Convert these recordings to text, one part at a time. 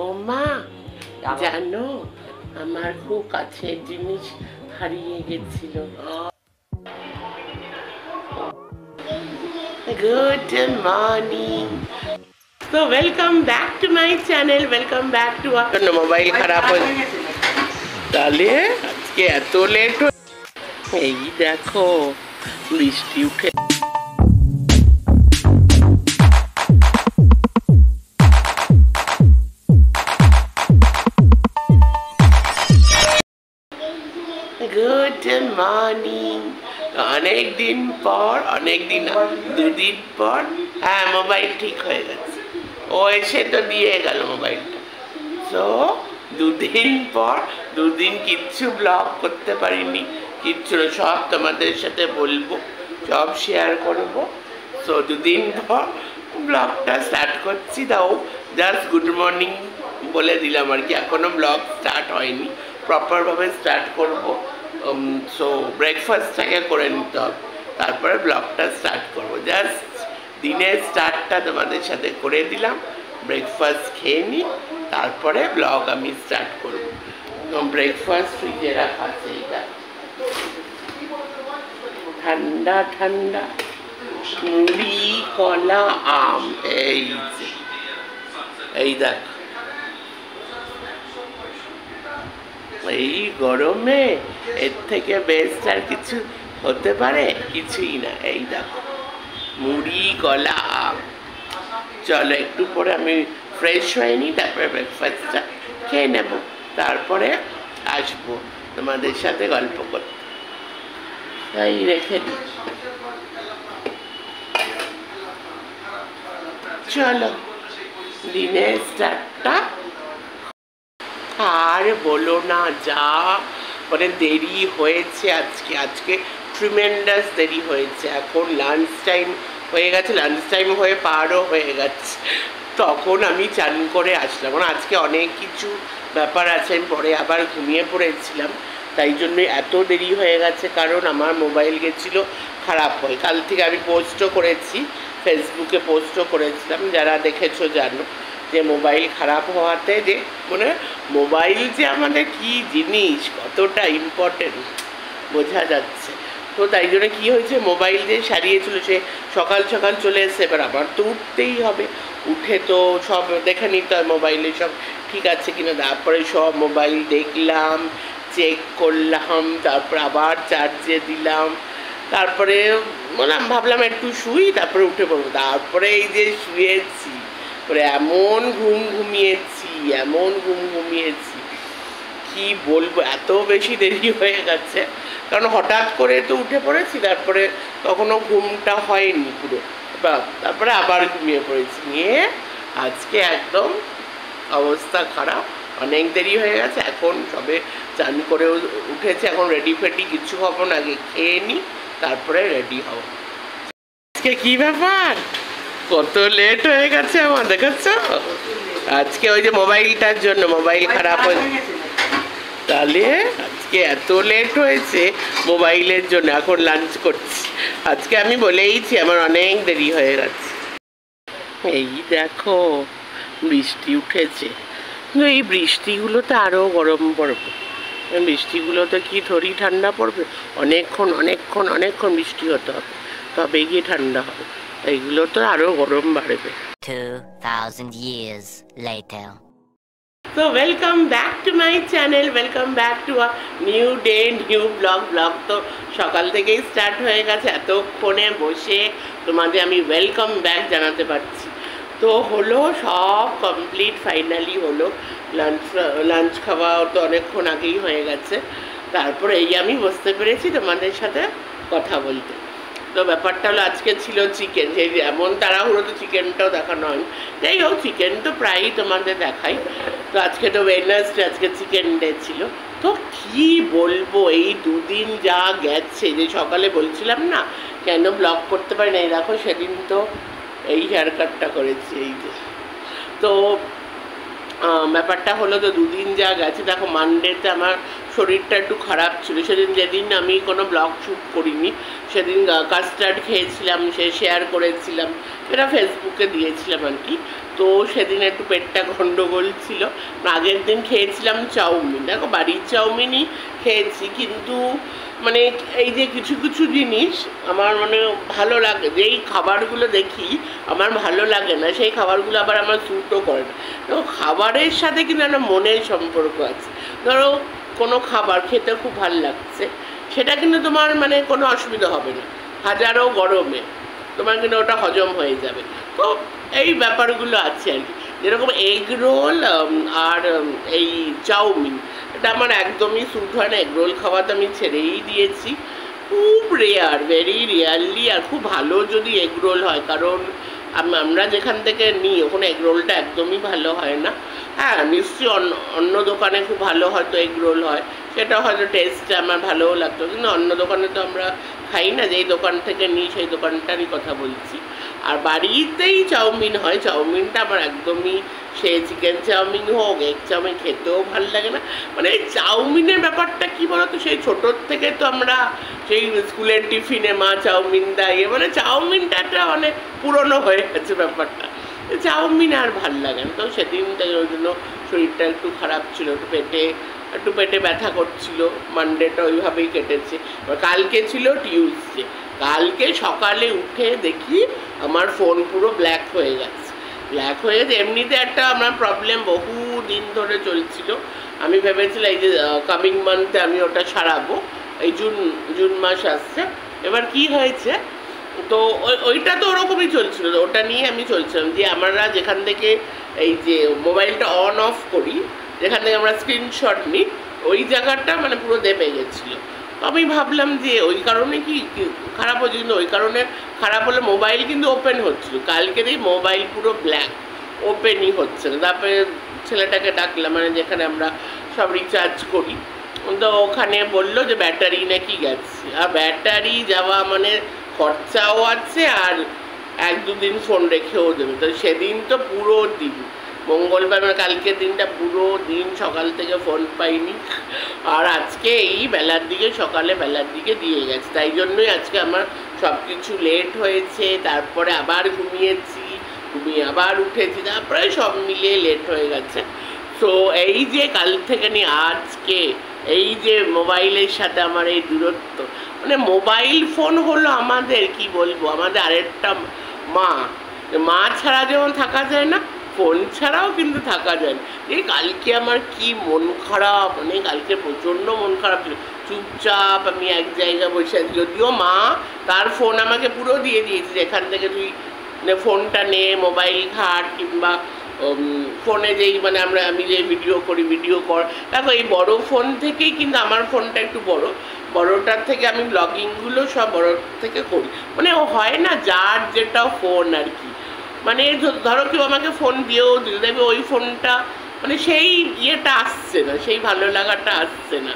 ও মা, জানো আমার খুব কাছের জিনিস হারিয়ে গেছিল। Good morning. তো welcome back to my channel, welcome back to mobile খারাপ হয়ে তাহলে আজকে এত লেট। এই দেখো বৃষ্টি উঠে গুড মর্নিং। অনেকদিন পর, অনেকদিন দুদিন পর, হ্যাঁ মোবাইল ঠিক হয়ে গেছে। ও এসে তো দিয়ে গেল মোবাইলটা। তো দুদিন পর, দুদিন কিচ্ছু ব্লগ করতে পারিনি, কিচ্ছু না, সব তোমাদের সাথে বলবো, সব শেয়ার করবো। সো দুদিন পর ব্লগটা স্টার্ট করছি। তাও জাস্ট গুড মর্নিং বলে দিলাম আর কি, এখনো ব্লগ স্টার্ট হয়নি, প্রপারভাবে স্টার্ট করবো। সো ব্রেকফাস্টটাকে করে নিতে হবে, তারপরে ব্লগটা স্টার্ট করবো। জাস্ট দিনের স্টার্টটা তোমাদের সাথে করে দিলাম, ব্রেকফাস্ট খেয়ে নিই, তারপরে ব্লগ আমি স্টার্ট করবো। ব্রেকফাস্ট ফ্রিজে রাখা আছে, এইটা ঠান্ডা ঠান্ডা মুড়ি, কলা, আম। এই দেখ, এই গরমে এর থেকে বেস্ট আর কিছু হতে পারে? কিছুই না। এই দেখো মুড়ি, কলা, আম। চলো একটু পরে আমি ফ্রেশ হয়ে নিই, তারপরে ব্রেকফাস্টটা খেয়ে নেব, তারপরে আসবো তোমাদের সাথে গল্প করতে। তাই রেখে দিই। চলো দিনের স্টার্টটা। আর বলো না, যা মানে দেরি হয়েছে আজকে ট্রিমেন্ডাস দেরি হয়েছে। এখন লাঞ্চ টাইম হয়ে গেছে, লাঞ্চ টাইম হয়ে পারও হয়ে গেছে, তখন আমি চান করে আসলাম। মানে আজকে অনেক কিছু ব্যাপার আছে, আমি পরে আবার ঘুমিয়ে পড়েছিলাম, তাই জন্য এত দেরি হয়ে গেছে। কারণ আমার মোবাইল গেছিলো খারাপ হয়ে। কাল থেকে আমি পোস্টও করেছি, ফেসবুকে পোস্টও করেছিলাম, যারা দেখেছো জানো, যে মোবাইল খারাপ হওয়াতে যে মানে মোবাইল যে আমাদের কী জিনিস, কতটা ইম্পর্টেন্ট বোঝা যাচ্ছে। তো তাই জন্য কী হয়েছে, মোবাইল যে সারিয়েছিল, সে সকাল সকাল চলে এসছে। এবার আবার তো উঠতেই হবে, উঠে তো সব দেখে নিতে হয় মোবাইলে সব ঠিক আছে কিনা। তারপরে সব মোবাইল দেখলাম, চেক করলাম, তারপর আবার চার্জে দিলাম, তারপরে মানে ভাবলাম একটু শুই, তারপরে উঠে পড়বো। তারপরে এই যে শুয়েছি, পরে এমন ঘুম ঘুমিয়েছি কি বলবো, এত বেশি দেরি হয়ে গেছে। কারণ হঠাৎ করে তো উঠে পড়েছি, তারপরে তখনও ঘুমটা হয়নি পুরো, তারপরে আবার ঘুমিয়ে পড়েছি। নিয়ে আজকে একদম অবস্থা খারাপ, অনেক দেরি হয়ে গেছে। এখন সবে চান করে উঠেছে, এখন রেডি ফেডি কিছু হবো না, আগে খেয়ে নিই, তারপরে রেডি হব। আজকে কী ব্যাপার, কত লেট হয়ে গেছে আমার, দেখাচ্ছ? আজকে ওই যে মোবাইলটার জন্য, মোবাইল খারাপ হয়ে, তাহলে আজকে এত লেট হয়েছে মোবাইলের জন্য। এখন লাঞ্চ করছি, আজকে আমি বলেইছি আমার অনেক দেরি হয়ে গেছে। এই দেখো বৃষ্টি উঠেছে, কিন্তু এই বৃষ্টিগুলোতে আরও গরম পড়বে। বৃষ্টিগুলোতে কি থরি ঠান্ডা পড়বে? অনেকক্ষণ বৃষ্টি হতে হবে, তবে গিয়ে ঠান্ডা হবে। এইগুলো তো আরো গরম বাড়বে। 2000 years later. So welcome back to my channel, welcome back to a new day, new vlog. তো সকাল থেকেই স্টার্ট হয়ে গেছে, এতক্ষণে বসে তোমাদের আমি ওয়েলকাম ব্যাক জানাতে পারছি। তো হলো সব কমপ্লিট, ফাইনালি হলো। লাঞ্চ খাওয়া তো অনেকক্ষণ আগেই হয়ে গেছে। তারপরে এই আমি বসতে পেরেছি তোমাদের সাথে কথা বলতে। তো ব্যাপারটা হলো, আজকে ছিল চিকেন, সেই এমন তাড়াহুড়ো তো চিকেনটাও দেখানো হয়। যাই হোক, চিকেন তো প্রায়ই তোমাদের দেখাই। তো আজকে তো ওয়েডনেসডে, আজকে চিকেন ডে ছিল। তো কি বলবো, এই দুদিন যা গেছে, যে সকালে বলছিলাম না কেন ব্লগ করতে পারি না, এই দেখো সেদিন তো এই হেয়ার কাটটা করেছি, এই যে। তো ব্যাপারটা হলো, তো দুদিন যা গেছে, দেখো মানডেতে আমার শরীরটা একটু খারাপ ছিল। সেদিন যেদিন আমি কোনো ব্লগ শ্যুট করিনি, সেদিন কাস্টার্ড খেয়েছিলাম, সে শেয়ার করেছিলাম, এটা ফেসবুকে দিয়েছিলাম আর কি। তো সেদিন একটু পেটটা গন্ডগোল ছিল। আগের দিন খেয়েছিলাম চাউমিন, দেখো বাড়ির চাউমিনই খেয়েছি, কিন্তু মানে এই যে কিছু কিছু জিনিস আমার মানে ভালো লাগে, যেই খাবারগুলো দেখি আমার ভালো লাগে না সেই খাবারগুলো আবার আমার স্যুটও করে না। তো খাবারের সাথে কিন্তু একটা মনের সম্পর্ক আছে। ধরো কোনো খাবার খেতে খুব ভালো লাগছে, সেটা কিন্তু তোমার মানে কোনো অসুবিধা হবে না, হাজারো গরমে তোমার কিন্তু ওটা হজম হয়ে যাবে। তো এই ব্যাপারগুলো আছে আর কি। যেরকম এগ রোল আর এই চাউমিন, এটা আমার একদমই স্যুট হয় না। এগ রোল খাওয়া তো আমি ছেড়েই দিয়েছি, খুব রেয়ার, ভেরি রেয়ারলি। আর খুব ভালো যদি এগ রোল হয়, কারণ আমরা যেখান থেকে নিই ওখানে এগ রোলটা একদমই ভালো হয় না। হ্যাঁ নিশ্চয়ই অন্য দোকানে খুব ভালো হয়তো এগ রোল হয়, সেটা হয়তো টেস্টটা আমার ভালোও লাগতো, কিন্তু অন্য দোকানে তো আমরা খাই না, যেই দোকান থেকে নিই সেই দোকানটারই কথা বলছি। আর বাড়িতেই চাউমিন হয়, চাউমিনটা আমার একদমই, সে চিকেন চাউমিন হোক এগ চাউমিন, খেতেও ভালো লাগে না। মানে চাউমিনের ব্যাপারটা কী বলতো, সেই ছোটোর থেকে তো আমরা সেই স্কুলের টিফিনে মা চাউমিন দেয়, মানে চাউমিনটা একটা মানে পুরনো হয়ে গেছে ব্যাপারটা, চাউমিন আর ভাল লাগে না। তো সেদিনটা ওই জন্য শরীরটা একটু খারাপ ছিল, একটু পেটে ব্যথা করছিল, মানডেটা ওইভাবেই কেটেছে। কালকে ছিল টিউসডে, কালকে সকালে উঠে দেখি আমার ফোন পুরো ব্ল্যাক হয়ে গেছে। এমনিতে একটা আমার প্রবলেম বহু দিন ধরে চলছিল, আমি ভেবেছিলাম এই যে কামিং মান্থে আমি ওটা সারাবো, এই জুন মাস আসছে। এবার কি হয়েছে, তো ওইটা তো ওরকমই চলছিল, ওটা নিয়ে আমি চলছিলাম যে আমরা যেখান থেকে এই যে মোবাইলটা অন অফ করি, যেখান থেকে আমরা স্ক্রিনশট নিই, ওই জায়গাটা মানে পুরো দেবে গেছিলো। তো আমি ভাবলাম যে ওই কারণে কি খারাপ হচ্ছে, কিন্তু ওই কারণে খারাপ হলে মোবাইল কিন্তু ওপেন হচ্ছিলো, কালকে এই মোবাইল পুরো ব্ল্যাক, ওপেনই হচ্ছে না। তারপরে ছেলেটাকে ডাকলাম, মানে যেখানে আমরা সব রিচার্জ করি, তো ওখানে বললো যে ব্যাটারি নাকি গেছে। আর ব্যাটারি যাওয়া মানে খরচাও আছে, আর 1-2 দিন ফোন রেখেও দেবে। তো সেদিন তো পুরো দিন, মঙ্গলবার মানে কালকের দিনটা পুরো দিন সকাল থেকে ফোন পাইনি। আর আজকে এই সকালে বেলার দিকে দিয়ে গেছে, তাই জন্যই আজকে আমার সব কিছু লেট হয়েছে। তারপরে আবার ঘুমিয়ে আবার উঠেছি, তারপরে সব মিলিয়ে লেট হয়ে গেছে। তো এই যে কাল থেকে নিয়ে আজকে এই যে মোবাইলের সাথে আমার এই দূরত্ব, মানে মোবাইল ফোন হলো আমাদের কি বলবো, আমাদের আরেকটা মা ছাড়া যেমন থাকা যায় না, ফোন ছাড়াও কিন্তু থাকা যায় না। এই কালকে আমার কি মন খারাপ, মানে কালকে প্রচণ্ড মন খারাপ ছিল। চুপচাপ আমি এক জায়গায় বসে আছি, যদিও মা তার ফোন আমাকে পুরো দিয়ে দিয়েছে, এখান থেকে তুই ফোনটা নে, মোবাইল ঘাট, কিংবা ফোনে যেই মানে আমি যে ভিডিও কর। দেখো এই বড় ফোন থেকেই কিন্তু আমার ফোনটা একটু বড়টার থেকে আমি ব্লগিংগুলো সব বড় থেকে করি, মানে হয় না যার যেটা ফোন আর কি। মানে ধরো কেউ আমাকে ফোন দিয়েও দিল, দেখবে ওই ফোনটা মানে সেই ইয়েটা আসছে না, সেই ভালো লাগাটা আসছে না।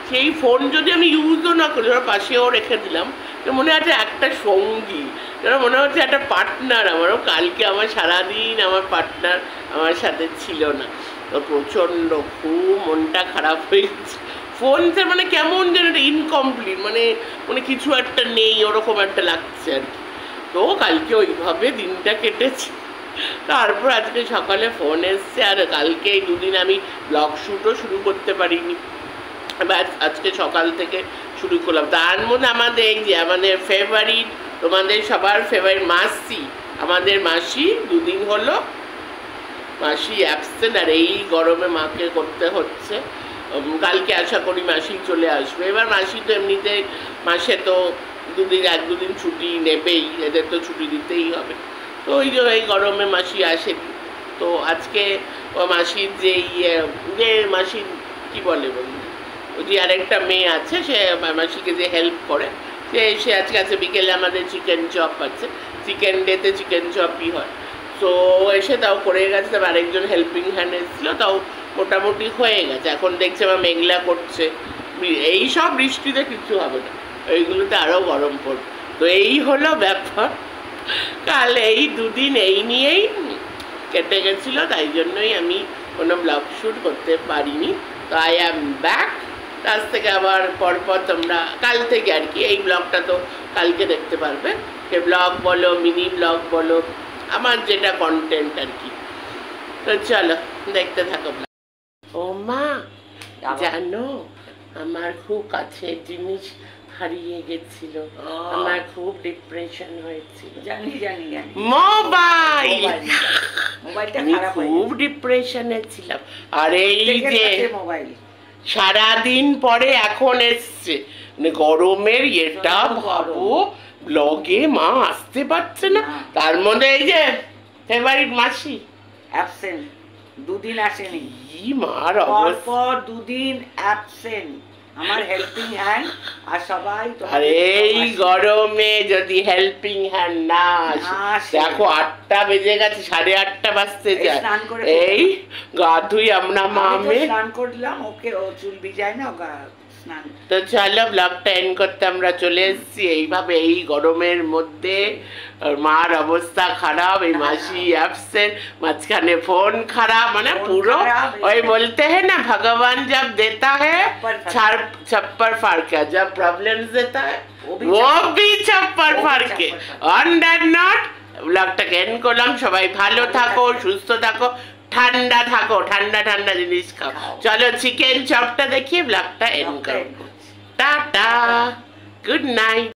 সেই ফোন যদি আমি ইউজও না করি, ধরো পাশেও রেখে দিলাম, তো মনে হচ্ছে একটা সঙ্গী, মনে হচ্ছে একটা পার্টনার আমারও। কালকে আমার সারাদিন আমার পার্টনার আমার সাথে ছিল না, তো প্রচণ্ড খুব মনটা খারাপ হয়ে গেছে। ফোনটা মানে কেমন যেন একটা ইনকমপ্লিট, মানে কিছু একটা নেই, ওরকম একটা লাগছে আর কি। তো কালকে ওইভাবে দিনটা কেটেছে। তারপর আজকে সকালে ফোন এসছে, আর কালকে এই 2 দিন আমি ব্লগ শ্যুটও শুরু করতে পারিনি, আজকে সকাল থেকে শুরু করলাম। তার মধ্যে আমাদের এই যে আমাদের ফেভারিট, তোমাদের সবার ফেভারিট আমাদের মাসি 2 দিন হলো মাসি অ্যাবসেন্ট, আর এই গরমে মাকে করতে হচ্ছে। কালকে আশা করি মাসি চলে আসবে। এবার মাসি তো এমনিতে মাসে তো 1-2 দিন ছুটি নেবেই, এদের তো ছুটি দিতেই হবে। তো ওই যে এই গরমে মাসি আসেনি। তো আজকে ও মাসির যে মাসির কী বলে ওই যে আরেকটা মেয়ে আছে, সে মাসিকে যে হেল্প করে, সে আজকে আছে বিকেলে আমাদের চিকেন চপ আছে, চিকেন ডেতে চিকেন চপই হয়। তো এসে তাও করে গেছে, তারপর আরেকজন হেল্পিং হ্যান্ড এসেছিলো, তাও মোটামুটি হয়ে গেছে। এখন দেখছে আমার মেঘলা করছে, এই সব বৃষ্টিতে কিছু হবে না, এইগুলোতে আরও গরম পড়বে। তো এই হলো ব্যাপার। কাল এই 2 দিন এই নিয়েই কেটে গেছিলো, তাই জন্যই আমি কোনো ব্লগ শ্যুট করতে পারিনি। তো আই অ্যাম ব্যাক। আজ থেকে আবার পরপর তোমরা কাল থেকে আর কি, এই ব্লগটা তো কালকে দেখতে পারবে, সে ব্লগ বলো মিনি ব্লগ বলো, আমার যেটা কন্টেন্ট আর কি তো চলো দেখতে থাকো। ও মা, জানো আমার খুব কাছের জিনিস হারিয়ে গেছিল, আমার খুব ডিপ্রেশন হয়েছিল। জানি জানি জানি মোবাইল, মোবাইলটা আমি খারাপ হয়ে খুব ডিপ্রেশনে ছিলাম। আর এই যে মোবাইল সারাদিন পরে এখন এসছে, মানে গরমের এটা ভাবো, ব্লগে মা আসতে পারছে না, তার মধ্যে এই যে ফেভারিট মাসি অ্যাবসেন্ট, দুদিন আসেনি, কি মার পর অবস্থা। পর দুদিন অ্যাবসেন্ট। আমার হেল্পিং হ্যান্ড আর সবাই আর এই গরমে যদি হেল্পিং হ্যান্ড না আসে, দেখো 8টা বেজে গেছে, 8:30 বাজতে যায়, এই গা ধুই আমরা মামে স্নান করলাম, ওকে ও চুল ভিজায় না স্নান। তো চলো ব্লগটা এন্ড করতে আমরা চলে এসেছি। এইভাবে এই গরমের মধ্যে মার অবস্থা খারাপ, এই মাসি অ্যাবসেন্ট, মাঝখানে ফোন খারাপ, মানে পুরো ওই বলতে হ্যাঁ না, ভগবান जब देता है छप्पर फाड़ के, जब प्रॉब्लम्स देता है वो भी छप्पर फाड़ के। ऑन दैट नोट ব্লগটাকে এন্ড করলাম। সবাই ভালো থাকো, সুস্থ থাকো, ঠান্ডা থাকো, ঠান্ডা ঠান্ডা জিনিস খাও। চলো চিকেন চপটা দেখিয়ে ব্লগটা এন্ড করো। Tata, good night.